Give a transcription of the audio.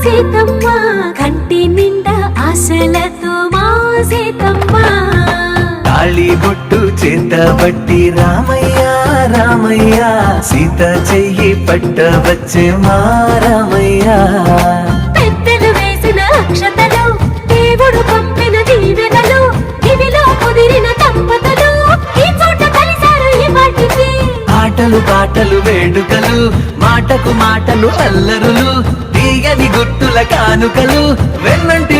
సీతమ్మ కంటి నిండా ఆశలతో మా సీతమ్మ తాళి బొట్టు చేతబట్టి రామయ్య రామయ్య సీత చెయ్యి పట్టవచ్చే మా రామయ్య పెద్దలు వేసిన అక్షతలు దేవుడు పంపిన దీవెనలు ఇవిలో కుదిరిన దంపతులు ఈ చోట కలిసారు ఈ వాటికి ఆటలు పాటలు వేడుకలు మాటకు మాటలు అల్లరులు తీయని గుట్టుల కానుకలు వెన్నంటి